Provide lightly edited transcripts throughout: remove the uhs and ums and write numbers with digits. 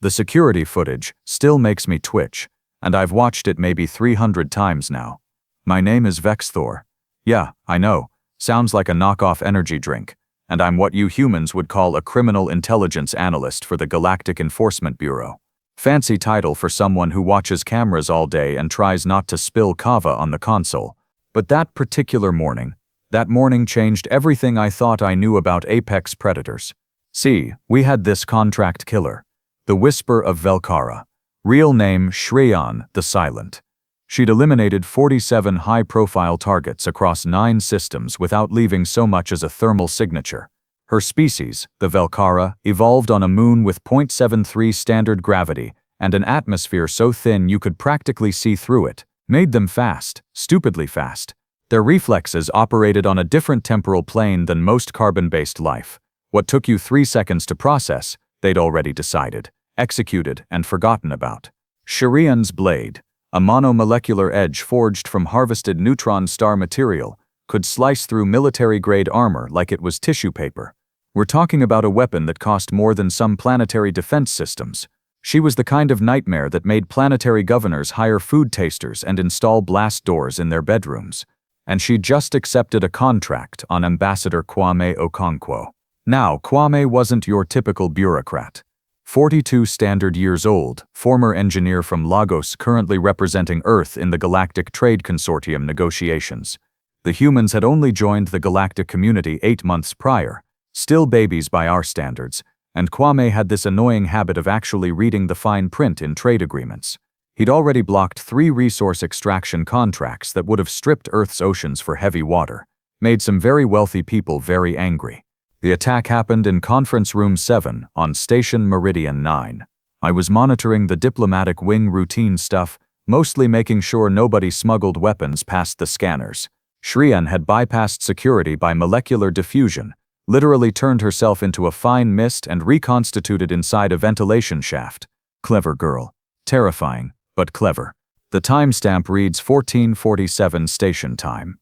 The security footage still makes me twitch, and I've watched it maybe 300 times now. My name is Vexthor. Yeah, I know, sounds like a knockoff energy drink, and I'm what you humans would call a criminal intelligence analyst for the Galactic Enforcement Bureau. Fancy title for someone who watches cameras all day and tries not to spill kava on the console. But that morning changed everything I thought I knew about apex predators. See, we had this contract killer, the Whisper of Velkara, real name Shreyan the Silent. She'd eliminated 47 high-profile targets across 9 systems without leaving so much as a thermal signature. Her species, the Velkara, evolved on a moon with 0.73 standard gravity and an atmosphere so thin you could practically see through it, made them fast, stupidly fast. Their reflexes operated on a different temporal plane than most carbon-based life. What took you 3 seconds to process, they'd already decided, executed, and forgotten about. Shreyan's blade, a monomolecular edge forged from harvested neutron-star material, could slice through military-grade armor like it was tissue paper. We're talking about a weapon that cost more than some planetary defense systems. She was the kind of nightmare that made planetary governors hire food tasters and install blast doors in their bedrooms. And she just accepted a contract on Ambassador Kwame Okonkwo. Now, Kwame wasn't your typical bureaucrat. 42 standard years old, former engineer from Lagos currently representing Earth in the Galactic Trade Consortium negotiations. The humans had only joined the Galactic community 8 months prior, still babies by our standards, and Kwame had this annoying habit of actually reading the fine print in trade agreements. He'd already blocked 3 resource extraction contracts that would have stripped Earth's oceans for heavy water, made some very wealthy people very angry. The attack happened in Conference Room 7 on Station Meridian 9. I was monitoring the diplomatic wing routine stuff, mostly making sure nobody smuggled weapons past the scanners. Shreyan had bypassed security by molecular diffusion, literally turned herself into a fine mist and reconstituted inside a ventilation shaft. Clever girl. Terrifying, but clever. The timestamp reads 1447 station time.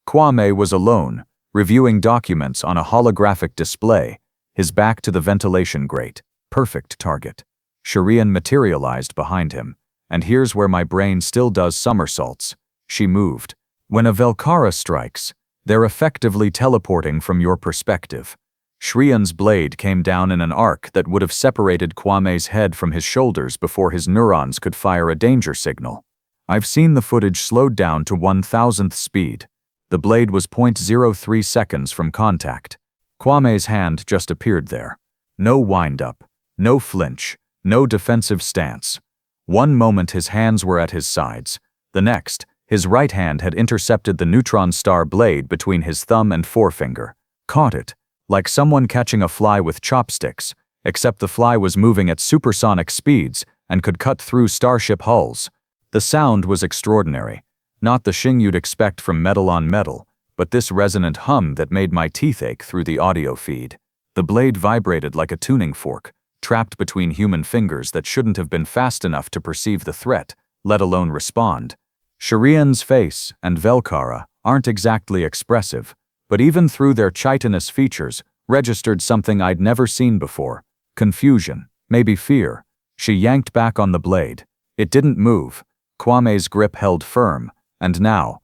Kwame was alone, reviewing documents on a holographic display, his back to the ventilation grate. Perfect target. Shreyan materialized behind him, and here's where my brain still does somersaults. She moved. When a Velkara strikes, they're effectively teleporting from your perspective. Shreyan's blade came down in an arc that would have separated Kwame's head from his shoulders before his neurons could fire a danger signal. I've seen the footage slowed down to 1,000th speed. The blade was 0.03 seconds from contact. Kwame's hand just appeared there. No wind-up, no flinch, no defensive stance. One moment his hands were at his sides. The next, his right hand had intercepted the neutron-star blade between his thumb and forefinger. Caught it, like someone catching a fly with chopsticks, except the fly was moving at supersonic speeds and could cut through starship hulls. The sound was extraordinary. Not the shing you'd expect from metal on metal, but this resonant hum that made my teeth ache through the audio feed. The blade vibrated like a tuning fork, trapped between human fingers that shouldn't have been fast enough to perceive the threat, let alone respond. Shreyan's face and Velkara aren't exactly expressive, but even through their chitinous features, registered something I'd never seen before. Confusion, maybe fear. She yanked back on the blade. It didn't move. Kwame's grip held firm, and now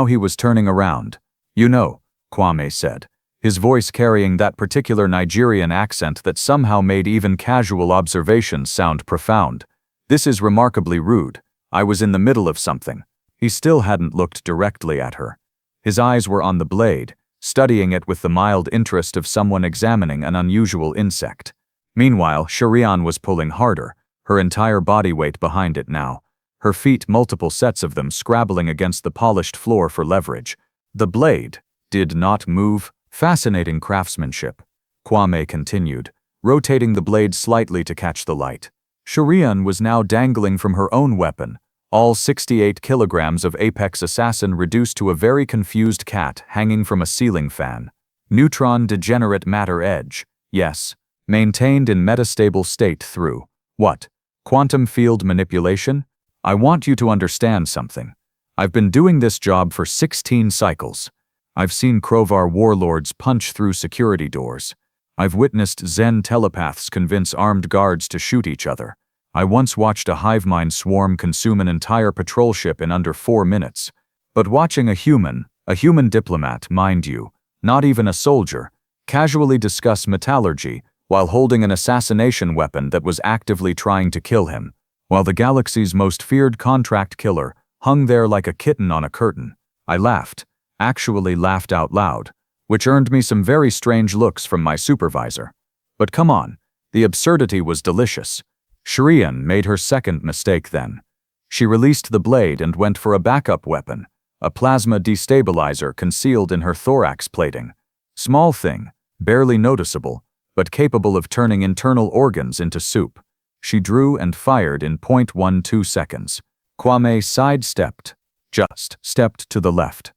he was turning around. You know, Kwame said, his voice carrying that particular Nigerian accent that somehow made even casual observations sound profound. This is remarkably rude. I was in the middle of something. He still hadn't looked directly at her. His eyes were on the blade, studying it with the mild interest of someone examining an unusual insect. Meanwhile, Shreyan was pulling harder, her entire body weight behind it now, her feet, multiple sets of them, scrabbling against the polished floor for leverage. The blade did not move. Fascinating craftsmanship, Kwame continued, rotating the blade slightly to catch the light. Shreyan was now dangling from her own weapon, all 68 kilograms of apex assassin reduced to a very confused cat hanging from a ceiling fan. Neutron degenerate matter edge, yes, maintained in metastable state through, what? Quantum field manipulation? I want you to understand something. I've been doing this job for 16 cycles. I've seen Krovar warlords punch through security doors. I've witnessed Zen telepaths convince armed guards to shoot each other. I once watched a hive mind swarm consume an entire patrol ship in under 4 minutes. But watching a human diplomat, mind you, not even a soldier, casually discuss metallurgy while holding an assassination weapon that was actively trying to kill him, while the galaxy's most feared contract killer hung there like a kitten on a curtain, I laughed, actually laughed out loud, which earned me some very strange looks from my supervisor. But come on, the absurdity was delicious. Shriyan made her second mistake then. She released the blade and went for a backup weapon, a plasma destabilizer concealed in her thorax plating. Small thing, barely noticeable, but capable of turning internal organs into soup. She drew and fired in 0.12 seconds. Kwame sidestepped, just stepped to the left.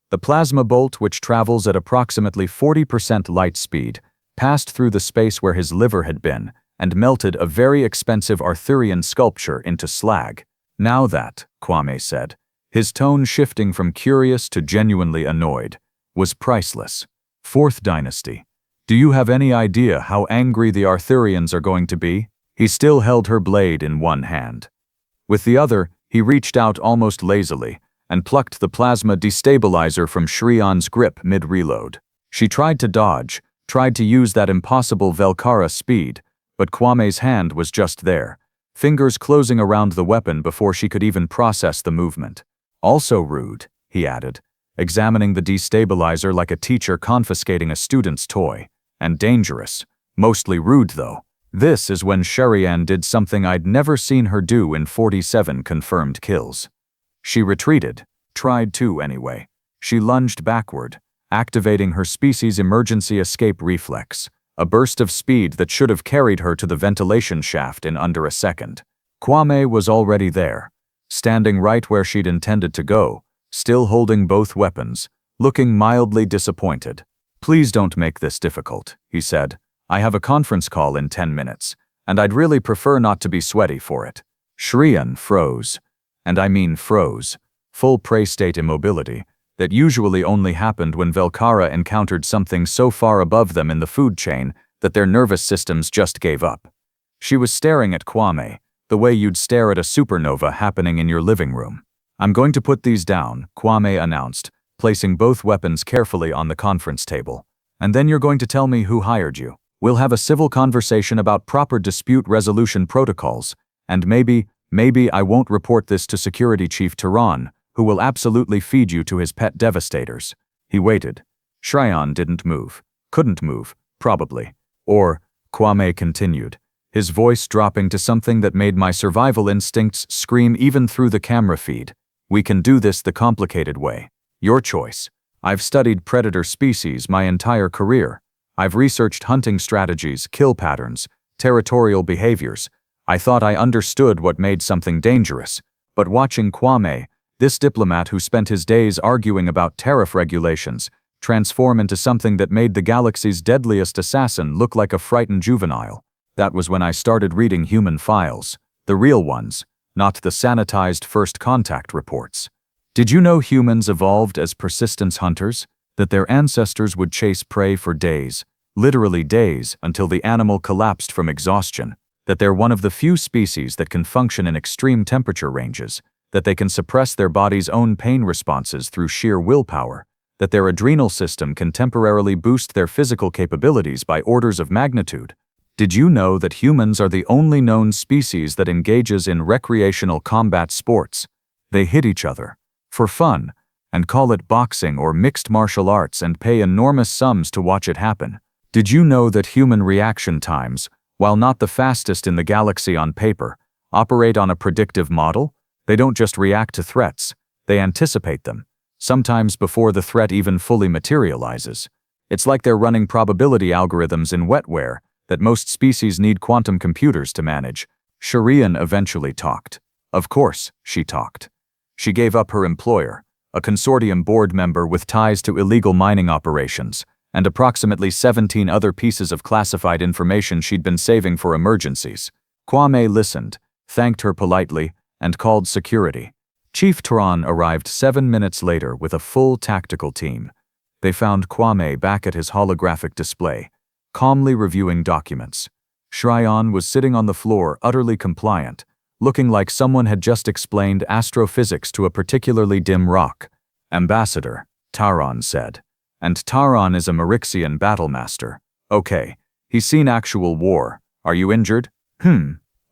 The plasma bolt, which travels at approximately 40% light speed, passed through the space where his liver had been and melted a very expensive Arthurian sculpture into slag. Now that, Kwame said, his tone shifting from curious to genuinely annoyed, was priceless. Fourth Dynasty. Do you have any idea how angry the Arthurians are going to be? He still held her blade in one hand. With the other, he reached out almost lazily and plucked the plasma destabilizer from Shriyan's grip mid-reload. She tried to dodge, tried to use that impossible Velkara speed, but Kwame's hand was just there, fingers closing around the weapon before she could even process the movement. Also rude, he added, examining the destabilizer like a teacher confiscating a student's toy. And dangerous. Mostly rude, though. This is when Shriyan did something I'd never seen her do in 47 confirmed kills. She retreated, tried to anyway. She lunged backward, activating her species' emergency escape reflex, a burst of speed that should have carried her to the ventilation shaft in under a second. Kwame was already there, standing right where she'd intended to go, still holding both weapons, looking mildly disappointed. Please don't make this difficult, he said. I have a conference call in 10 minutes, and I'd really prefer not to be sweaty for it. Shriyan froze. And I mean froze. Full prey state immobility, that usually only happened when Velkara encountered something so far above them in the food chain that their nervous systems just gave up. She was staring at Kwame, the way you'd stare at a supernova happening in your living room. I'm going to put these down, Kwame announced, placing both weapons carefully on the conference table. And then you're going to tell me who hired you. We'll have a civil conversation about proper dispute resolution protocols, and maybe I won't report this to Security Chief Tehran, who will absolutely feed you to his pet devastators. He waited. Shriyan didn't move. Couldn't move, probably. Or, Kwame continued, his voice dropping to something that made my survival instincts scream even through the camera feed. We can do this the complicated way. Your choice. I've studied predator species my entire career. I've researched hunting strategies, kill patterns, territorial behaviors. I thought I understood what made something dangerous. But watching Kwame, this diplomat who spent his days arguing about tariff regulations, transform into something that made the galaxy's deadliest assassin look like a frightened juvenile, that was when I started reading human files. The real ones, not the sanitized first contact reports. Did you know humans evolved as persistence hunters? That their ancestors would chase prey for days, literally days, until the animal collapsed from exhaustion? That they're one of the few species that can function in extreme temperature ranges? That they can suppress their body's own pain responses through sheer willpower? That their adrenal system can temporarily boost their physical capabilities by orders of magnitude? Did you know that humans are the only known species that engages in recreational combat sports? They hit each other for fun, and call it boxing or mixed martial arts and pay enormous sums to watch it happen. Did you know that human reaction times, while not the fastest in the galaxy on paper, operate on a predictive model? They don't just react to threats, they anticipate them, sometimes before the threat even fully materializes. It's like they're running probability algorithms in wetware that most species need quantum computers to manage. Shriyan eventually talked. Of course, she talked. She gave up her employer, a consortium board member with ties to illegal mining operations, and approximately 17 other pieces of classified information she'd been saving for emergencies. Kwame listened, thanked her politely, and called security. Chief Tehran arrived 7 minutes later with a full tactical team. They found Kwame back at his holographic display, calmly reviewing documents. Shryan was sitting on the floor, utterly compliant, looking like someone had just explained astrophysics to a particularly dim rock. Ambassador, Taran said. And Taran is a Marixian battlemaster. Okay, he's seen actual war. Are you injured?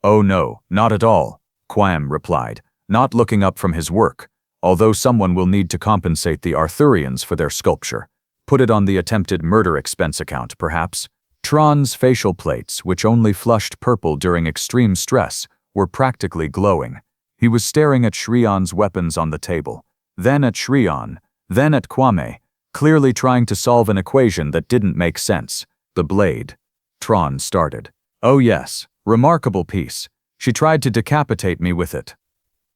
Oh no, not at all, Kwame replied, not looking up from his work, although someone will need to compensate the Arthurians for their sculpture. Put it on the attempted murder expense account, perhaps. Tron's facial plates, which only flushed purple during extreme stress, were practically glowing. He was staring at Shryan's weapons on the table, then at Shryan, then at Kwame, clearly trying to solve an equation that didn't make sense. The blade. Tron started. Oh yes, remarkable piece. She tried to decapitate me with it.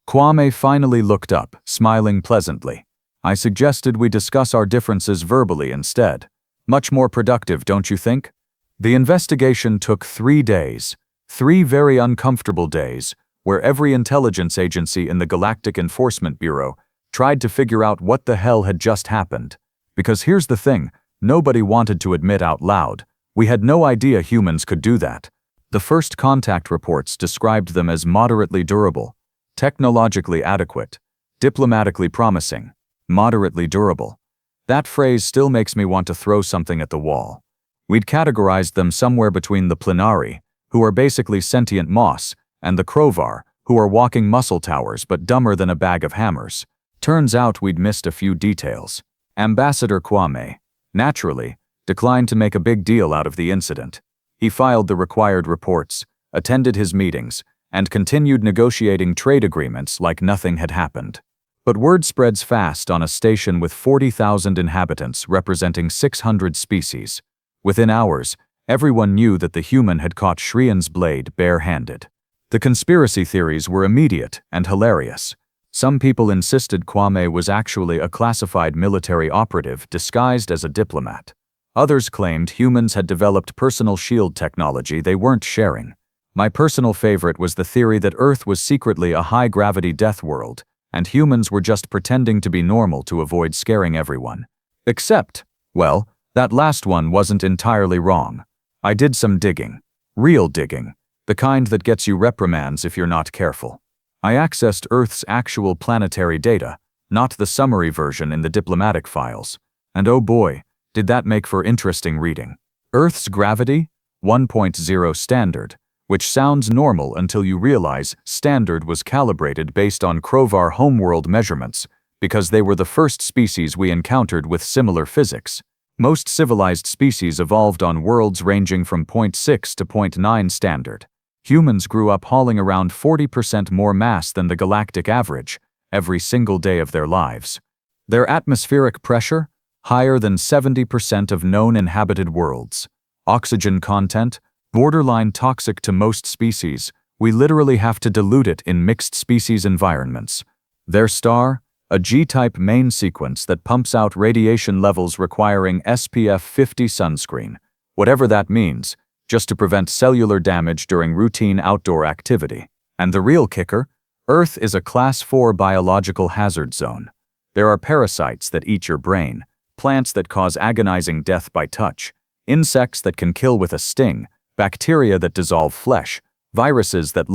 Kwame finally looked up, smiling pleasantly. I suggested we discuss our differences verbally instead. Much more productive, don't you think? The investigation took 3 days. 3 very uncomfortable days, where every intelligence agency in the Galactic Enforcement Bureau tried to figure out what the hell had just happened. Because here's the thing, nobody wanted to admit out loud. We had no idea humans could do that. The first contact reports described them as moderately durable, technologically adequate, diplomatically promising, moderately durable. That phrase still makes me want to throw something at the wall. We'd categorized them somewhere between the Plenari, who are basically sentient moss, and the Krovar, who are walking muscle towers but dumber than a bag of hammers. Turns out we'd missed a few details. Ambassador Kwame, naturally, declined to make a big deal out of the incident. He filed the required reports, attended his meetings, and continued negotiating trade agreements like nothing had happened. But word spreads fast on a station with 40,000 inhabitants representing 600 species. Within hours, everyone knew that the human had caught Shryan's blade barehanded. The conspiracy theories were immediate and hilarious. Some people insisted Kwame was actually a classified military operative disguised as a diplomat. Others claimed humans had developed personal shield technology they weren't sharing. My personal favorite was the theory that Earth was secretly a high-gravity death world, and humans were just pretending to be normal to avoid scaring everyone. Except, well, that last one wasn't entirely wrong. I did some digging. Real digging. The kind that gets you reprimands if you're not careful. I accessed Earth's actual planetary data, not the summary version in the diplomatic files. And oh boy, did that make for interesting reading. Earth's gravity? 1.0 standard, which sounds normal until you realize standard was calibrated based on Krovar homeworld measurements, because they were the first species we encountered with similar physics. Most civilized species evolved on worlds ranging from 0.6 to 0.9 standard. Humans grew up hauling around 40% more mass than the galactic average every single day of their lives. Their atmospheric pressure? Higher than 70% of known inhabited worlds. Oxygen content? Borderline toxic to most species. We literally have to dilute it in mixed species environments. Their star? A G-type main sequence that pumps out radiation levels requiring SPF 50 sunscreen. Whatever that means, just to prevent cellular damage during routine outdoor activity. And the real kicker? Earth is a Class 4 biological hazard zone. There are parasites that eat your brain, plants that cause agonizing death by touch, insects that can kill with a sting, bacteria that dissolve flesh, viruses that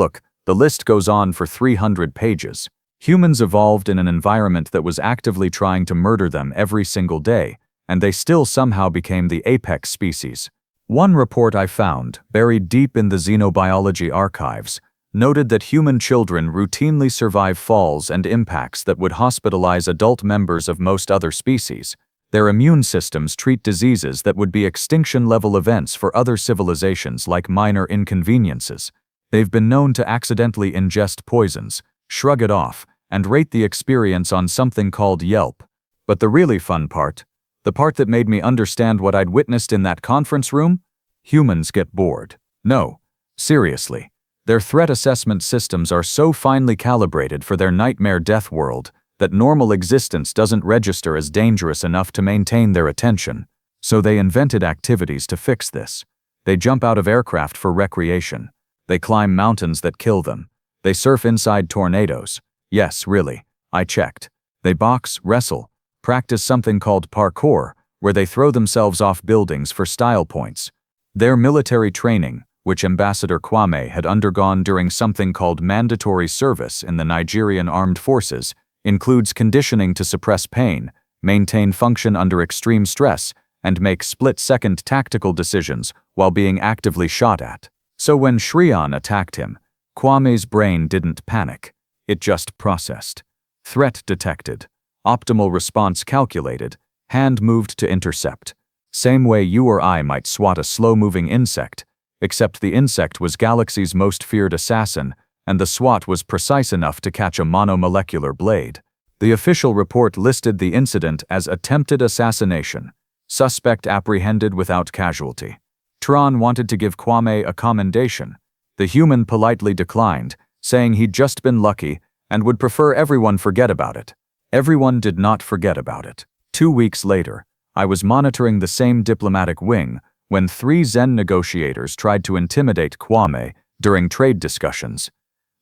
the list goes on for 300 pages. Humans evolved in an environment that was actively trying to murder them every single day, and they still somehow became the apex species. One report I found, buried deep in the xenobiology archives, noted that human children routinely survive falls and impacts that would hospitalize adult members of most other species. Their immune systems treat diseases that would be extinction-level events for other civilizations like minor inconveniences. They've been known to accidentally ingest poisons, shrug it off, and rate the experience on something called Yelp. But the really fun part, the part that made me understand what I'd witnessed in that conference room? Humans get bored. No, seriously. Their threat assessment systems are so finely calibrated for their nightmare death world that normal existence doesn't register as dangerous enough to maintain their attention. So they invented activities to fix this. They jump out of aircraft for recreation. They climb mountains that kill them. They surf inside tornadoes. Yes, really. I checked. They box, wrestle, practice something called parkour, where they throw themselves off buildings for style points. Their military training, which Ambassador Kwame had undergone during something called mandatory service in the Nigerian Armed Forces, includes conditioning to suppress pain, maintain function under extreme stress, and make split-second tactical decisions while being actively shot at. So when Shriyan attacked him, Kwame's brain didn't panic. It just processed. Threat detected. Optimal response calculated. Hand moved to intercept. Same way you or I might swat a slow-moving insect, except the insect was Galaxy's most feared assassin, and the swat was precise enough to catch a monomolecular blade. The official report listed the incident as attempted assassination. Suspect apprehended without casualty. Tron wanted to give Kwame a commendation. The human politely declined, saying he'd just been lucky and would prefer everyone forget about it. Everyone did not forget about it. 2 weeks later, I was monitoring the same diplomatic wing when 3 Zen negotiators tried to intimidate Kwame during trade discussions.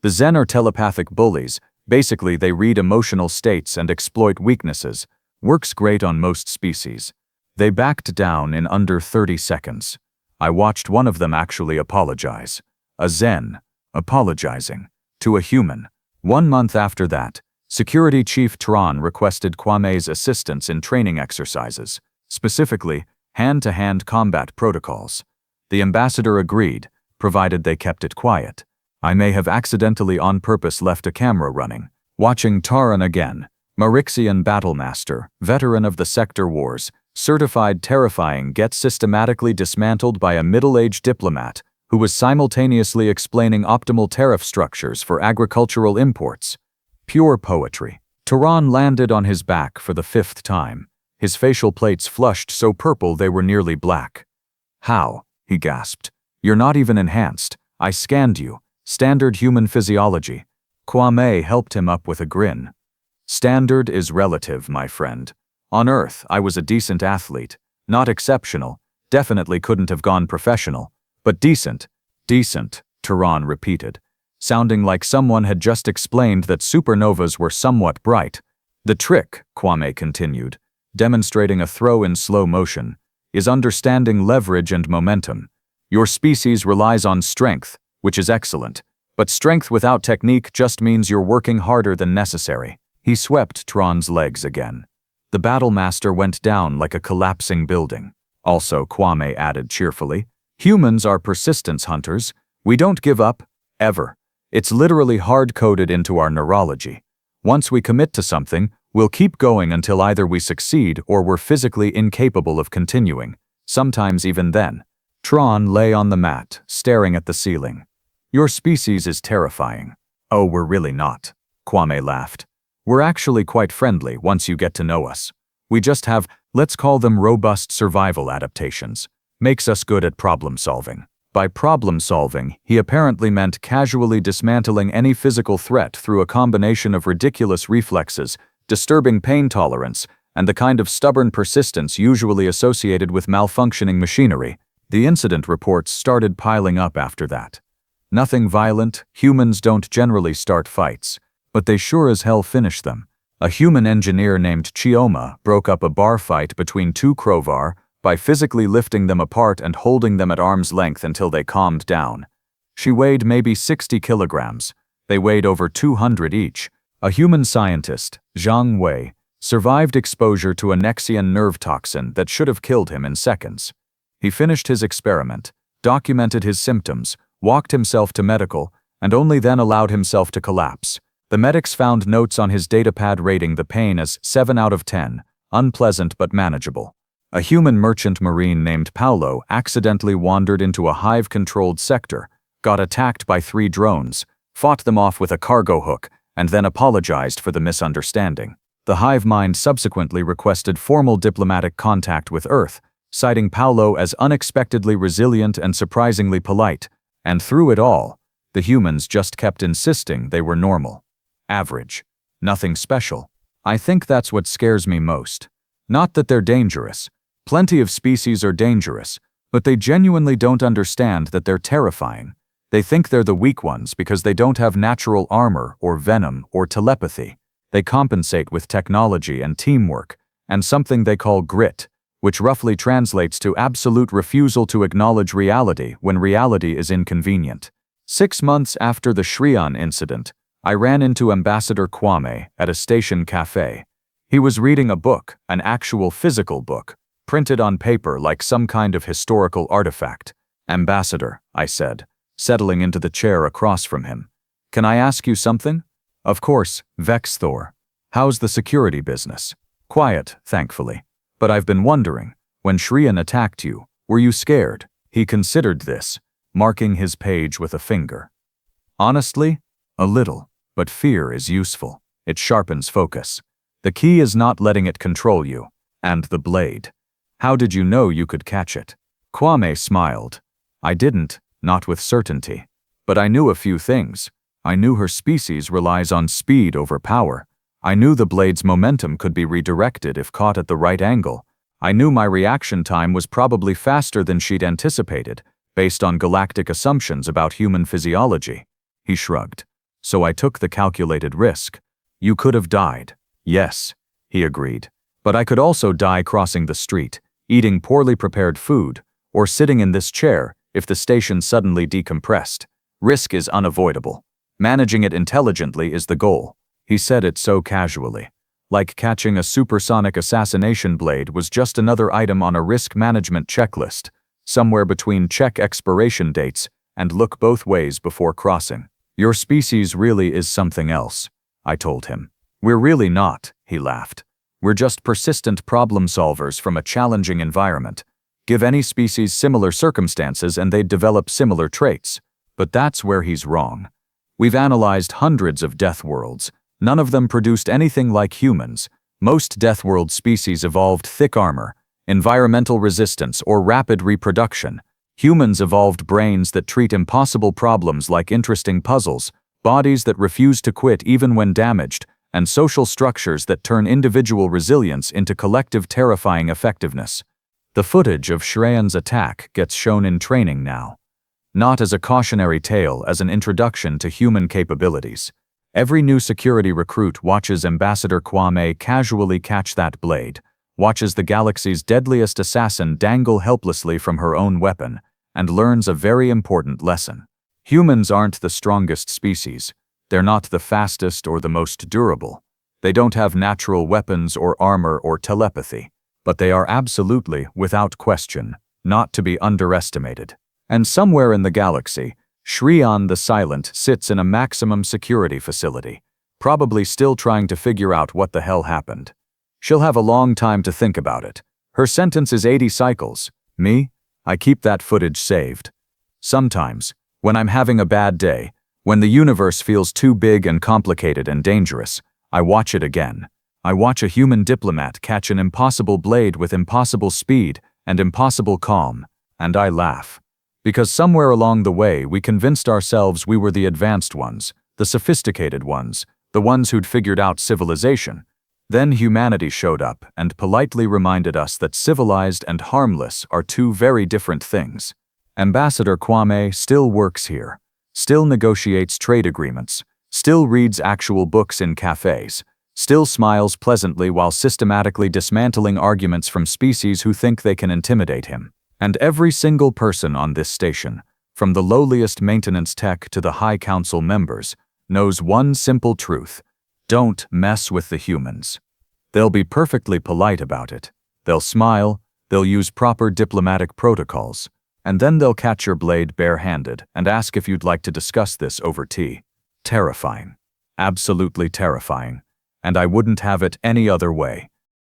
The Zen are telepathic bullies. Basically, they read emotional states and exploit weaknesses. Works great on most species. They backed down in under 30 seconds. I watched one of them actually apologize. A Zen, apologizing, to a human. 1 month after that, Security Chief Tron requested Kwame's assistance in training exercises, specifically hand-to-hand combat protocols. The ambassador agreed, provided they kept it quiet. I may have accidentally on purpose left a camera running. Watching Taran again, Marixian Battlemaster, veteran of the Sector Wars, certified terrifying, gets systematically dismantled by a middle-aged diplomat who was simultaneously explaining optimal tariff structures for agricultural imports. Pure poetry. Taran landed on his back for the 5th time, his facial plates flushed so purple they were nearly black. "How?" he gasped. "You're not even enhanced. I scanned you. Standard human physiology." Kwame helped him up with a grin. "Standard is relative, my friend. On Earth, I was a decent athlete. Not exceptional. Definitely couldn't have gone professional. But decent." "Decent," Taran repeated, sounding like someone had just explained that supernovas were somewhat bright. "The trick," Kwame continued, demonstrating a throw in slow motion, "is understanding leverage and momentum. Your species relies on strength, which is excellent, but strength without technique just means you're working harder than necessary." He swept Tron's legs again. The Battlemaster went down like a collapsing building. "Also," Kwame added cheerfully, "humans are persistence hunters. We don't give up, ever. It's literally hard-coded into our neurology. Once we commit to something, we'll keep going until either we succeed or we're physically incapable of continuing, sometimes even then." Tron lay on the mat, staring at the ceiling. "Your species is terrifying." "Oh, we're really not," Kwame laughed. "We're actually quite friendly once you get to know us. We just have, let's call them robust survival adaptations. Makes us good at problem solving." By problem solving, he apparently meant casually dismantling any physical threat through a combination of ridiculous reflexes, disturbing pain tolerance, and the kind of stubborn persistence usually associated with malfunctioning machinery. The incident reports started piling up after that. Nothing violent. Humans don't generally start fights, but they sure as hell finish them. A human engineer named Chioma broke up a bar fight between 2 Krovar by physically lifting them apart and holding them at arm's length until they calmed down. She weighed maybe 60 kilograms. They weighed over 200 each. A human scientist, Zhang Wei, survived exposure to a Nexian nerve toxin that should have killed him in seconds. He finished his experiment, documented his symptoms, walked himself to medical, and only then allowed himself to collapse. The medics found notes on his datapad rating the pain as 7 out of 10, unpleasant but manageable. A human merchant marine named Paulo accidentally wandered into a hive-controlled sector, got attacked by 3 drones, fought them off with a cargo hook, and then apologized for the misunderstanding. The hive mind subsequently requested formal diplomatic contact with Earth, citing Paulo as unexpectedly resilient and surprisingly polite, and through it all, the humans just kept insisting they were normal. Average. Nothing special. I think that's what scares me most. Not that they're dangerous. Plenty of species are dangerous, but they genuinely don't understand that they're terrifying. They think they're the weak ones because they don't have natural armor or venom or telepathy. They compensate with technology and teamwork, and something they call grit, which roughly translates to absolute refusal to acknowledge reality when reality is inconvenient. 6 months after the Shriyan incident, I ran into Ambassador Kwame at a station cafe. He was reading a book, an actual physical book, printed on paper like some kind of historical artifact. "Ambassador," I said, settling into the chair across from him. "Can I ask you something?" "Of course, Vexthor. How's the security business?" "Quiet, thankfully. But I've been wondering, when Shriyan attacked you, were you scared?" He considered this, marking his page with a finger. "Honestly, a little. But fear is useful. It sharpens focus. The key is not letting it control you. And the blade. How did you know you could catch it?" Kwame smiled. "I didn't, not with certainty. But I knew a few things. I knew her species relies on speed over power. I knew the blade's momentum could be redirected if caught at the right angle. I knew my reaction time was probably faster than she'd anticipated, based on galactic assumptions about human physiology." He shrugged. "So I took the calculated risk. You could have died." "Yes," he agreed. "But I could also die crossing the street, eating poorly prepared food, or sitting in this chair if the station suddenly decompressed. Risk is unavoidable. Managing it intelligently is the goal." He said it so casually. Like catching a supersonic assassination blade was just another item on a risk management checklist, somewhere between check expiration dates and look both ways before crossing. "Your species really is something else," I told him. "We're really not," he laughed. "We're just persistent problem solvers from a challenging environment. Give any species similar circumstances and they'd develop similar traits. But that's where he's wrong. We've analyzed hundreds of death worlds. None of them produced anything like humans. Most death world species evolved thick armor, environmental resistance, or rapid reproduction. Humans evolved brains that treat impossible problems like interesting puzzles, bodies that refuse to quit even when damaged, and social structures that turn individual resilience into collective terrifying effectiveness. The footage of Shriyan's attack gets shown in training now. Not as a cautionary tale, as an introduction to human capabilities. Every new security recruit watches Ambassador Kwame casually catch that blade, watches the galaxy's deadliest assassin dangle helplessly from her own weapon, and learns a very important lesson. Humans aren't the strongest species. They're not the fastest or the most durable. They don't have natural weapons or armor or telepathy. But they are absolutely, without question, not to be underestimated. And somewhere in the galaxy, Shriyan the Silent sits in a maximum security facility, probably still trying to figure out what the hell happened. She'll have a long time to think about it. Her sentence is 80 cycles. Me? I keep that footage saved. Sometimes, when I'm having a bad day, when the universe feels too big and complicated and dangerous, I watch it again. I watch a human diplomat catch an impossible blade with impossible speed and impossible calm, and I laugh. Because somewhere along the way we convinced ourselves we were the advanced ones, the sophisticated ones, the ones who'd figured out civilization. Then humanity showed up and politely reminded us that civilized and harmless are two very different things. Ambassador Kwame still works here, still negotiates trade agreements, still reads actual books in cafes, still smiles pleasantly while systematically dismantling arguments from species who think they can intimidate him. And every single person on this station, from the lowliest maintenance tech to the High Council members, knows one simple truth: don't mess with the humans. They'll be perfectly polite about it. They'll smile, they'll use proper diplomatic protocols, and then they'll catch your blade barehanded and ask if you'd like to discuss this over tea. Terrifying. Absolutely terrifying. And I wouldn't have it any other way.